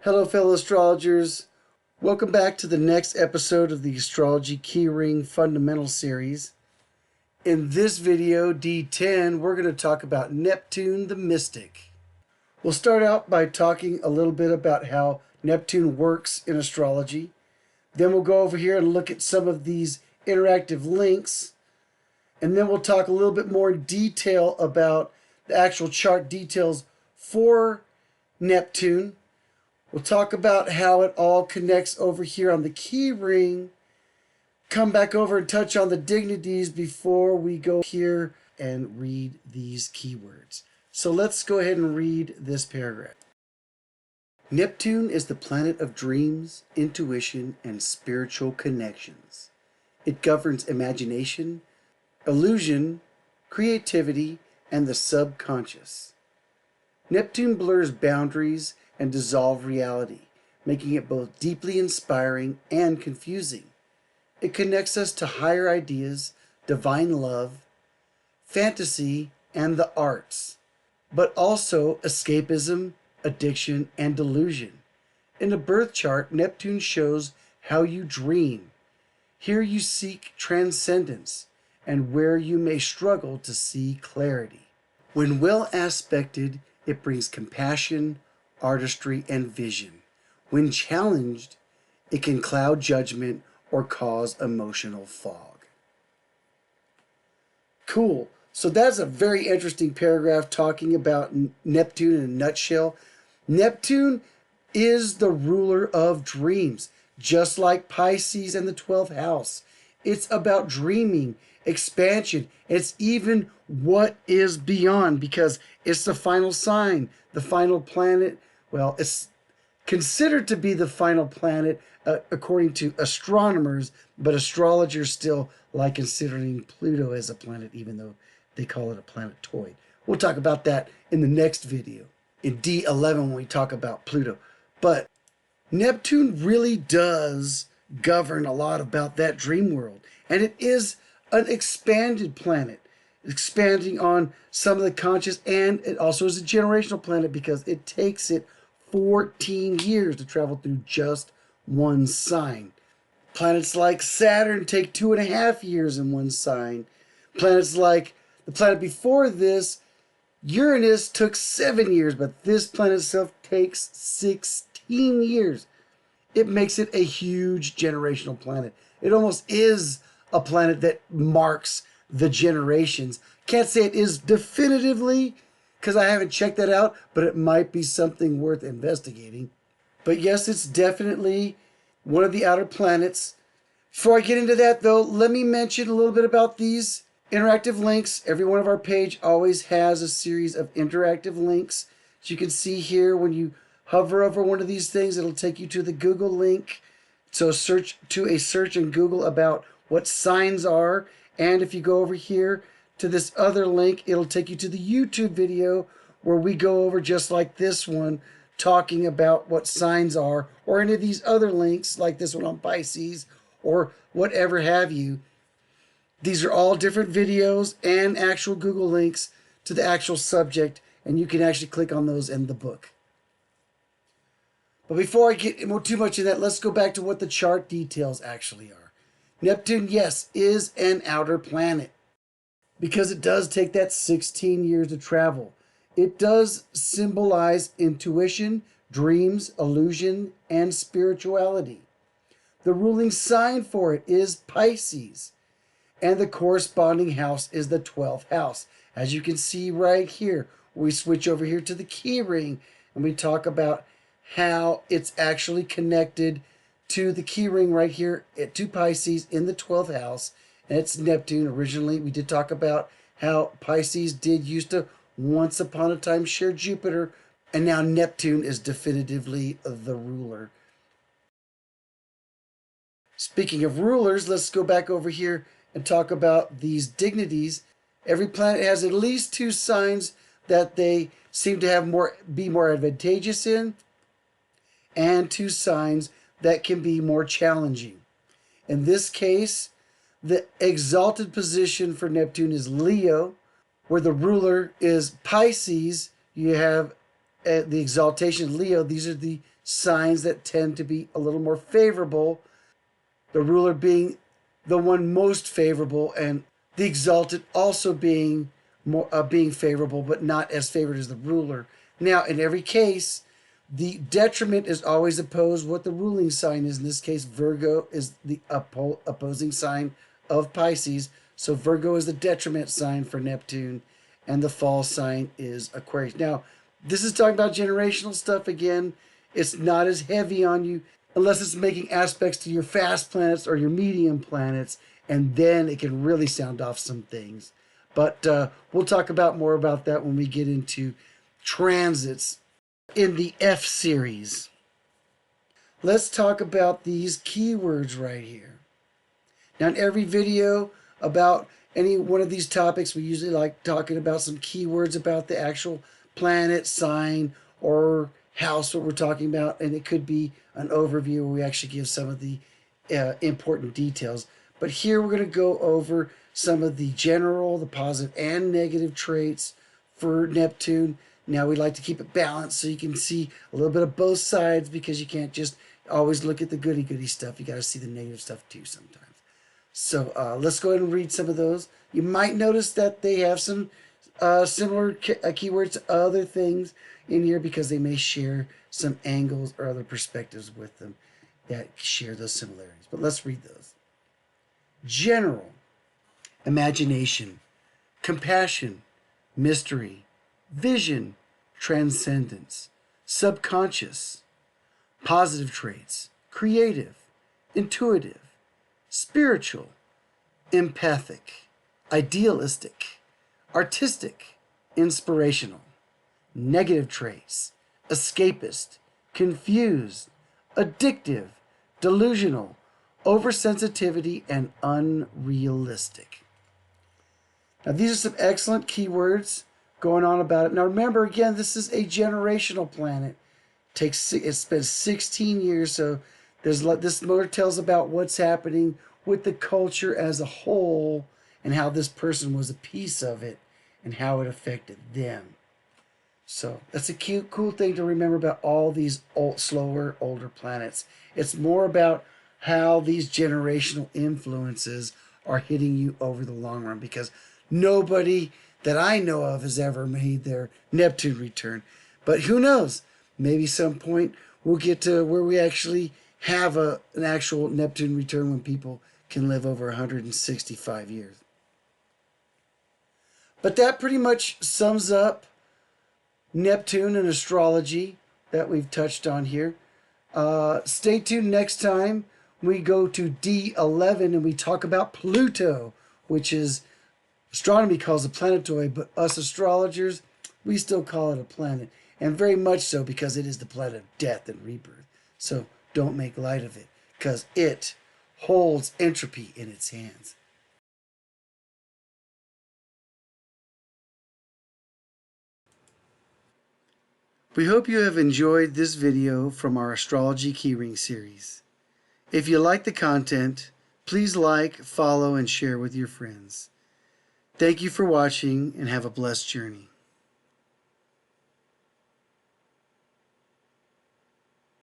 Hello, fellow astrologers. Welcome back to the next episode of the Astrology Keyring Fundamental Series. In this video, D10, we're going to talk about Neptune the Mystic. We'll start out by talking a little bit about how Neptune works in astrology. Then we'll go over here and look at some of these interactive links. And then we'll talk a little bit more in detail about the actual chart details for Neptune. We'll talk about how it all connects over here on the key ring. Come back over and touch on the dignities before we go here and read these keywords. So let's go ahead and read this paragraph. Neptune is the planet of dreams, intuition, and spiritual connections. It governs imagination, illusion, creativity, and the subconscious. Neptune blurs boundaries and dissolve reality, making it both deeply inspiring and confusing. It connects us to higher ideas, divine love, fantasy, and the arts, but also escapism, addiction, and delusion. In a birth chart, Neptune shows how you dream. Here you seek transcendence, and where you may struggle to see clarity. When well aspected, it brings compassion, artistry, and vision. When challenged, it can cloud judgment or cause emotional fog. Cool. So that's a very interesting paragraph talking about Neptune in a nutshell. Neptune is the ruler of dreams, just like Pisces and the 12th house. It's about dreaming, expansion. It's even what is beyond, because it's the final sign, the final planet. Well, it's considered to be the final planet according to astronomers, but astrologers still like considering Pluto as a planet, even though they call it a planetoid. We'll talk about that in the next video, in D11, when we talk about Pluto. But Neptune really does govern a lot about that dream world, and it is an expanded planet, expanding on some of the conscious, and it also is a generational planet because it takes it 14 years to travel through just one sign. Planets like Saturn take 2.5 years in one sign. Planets like the planet before this, Uranus, took 7 years, but this planet itself takes 16 years. It makes it a huge generational planet. It almost is a planet that marks the generations. Can't say it is definitively, because I haven't checked that out, but it might be something worth investigating. But yes, it's definitely one of the outer planets. Before I get into that, though, let me mention a little bit about these interactive links. Every one of our page always has a series of interactive links. As you can see here, when you hover over one of these things, it'll take you to the Google link. So search in Google about what signs are. And if you go over here to this other link, it'll take you to the YouTube video where we go over, just like this one, talking about what signs are, or any of these other links like this one on Pisces or whatever have you. These are all different videos and actual Google links to the actual subject, and you can actually click on those in the book. But before I get too much in that, let's go back to what the chart details actually are. Neptune, yes, is an outer planet, because it does take that 16 years to travel. It does symbolize intuition, dreams, illusion, and spirituality. The ruling sign for it is Pisces, and the corresponding house is the 12th house. As you can see right here, we switch over here to the key ring, and we talk about how it's actually connected to the key ring right here to Pisces in the 12th house. And it's Neptune. Originally, we did talk about how Pisces did used to once upon a time share Jupiter, and now Neptune is definitively the ruler. Speaking of rulers, let's go back over here and talk about these dignities. Every planet has at least 2 signs that they seem to have be more advantageous in, and 2 signs that can be more challenging. In this case, the exalted position for Neptune is Leo, where the ruler is Pisces. You have the exaltation of Leo. These are the signs that tend to be a little more favorable, the ruler being the one most favorable, and the exalted also being being favorable, but not as favored as the ruler. Now, in every case, the detriment is always opposed what the ruling sign is. In this case, Virgo is the opposing sign of Pisces. So Virgo is the detriment sign for Neptune, and the fall sign is Aquarius. Now, this is talking about generational stuff again. It's not as heavy on you unless it's making aspects to your fast planets or your medium planets, and then it can really sound off some things. But we'll talk about more about that when we get into transits in the F series. Let's talk about these keywords right here. Now, in every video about any one of these topics, we usually like talking about some keywords about the actual planet, sign, or house, what we're talking about, and it could be an overview where we actually give some of the important details. But here we're going to go over some of the general, the positive and negative traits for Neptune. Now, we like to keep it balanced so you can see a little bit of both sides, because you can't just always look at the goody-goody stuff. You got to see the negative stuff too sometimes. So let's go ahead and read some of those. You might notice that they have some similar keywords to other things in here, because they may share some angles or other perspectives with them that share those similarities. But let's read those. General: imagination, compassion, mystery, vision, transcendence, subconscious. Positive traits: creative, intuitive, spiritual, empathic, idealistic, artistic, inspirational. Negative traits: escapist, confused, addictive, delusional, oversensitivity, and unrealistic. Now, these are some excellent keywords going on about it. Now, remember, again, this is a generational planet. It's been 16 years, so this more tells about what's happening with the culture as a whole, and how this person was a piece of it, and how it affected them. So that's a cool thing to remember about all these slower, older planets. It's more about how these generational influences are hitting you over the long run, because nobody that I know of has ever made their Neptune return. But who knows? Maybe some point we'll get to where we actually have an actual Neptune return, when people can live over 165 years. But that pretty much sums up Neptune and astrology that we've touched on here. Stay tuned next time. We go to D11 and we talk about Pluto, which is astronomy calls a planetoid, but us astrologers, we still call it a planet. And very much so, because it is the planet of death and rebirth. So don't make light of it, because it holds entropy in its hands. We hope you have enjoyed this video from our Astrology Keyring series. If you like the content, please like, follow, and share with your friends. Thank you for watching, and have a blessed journey.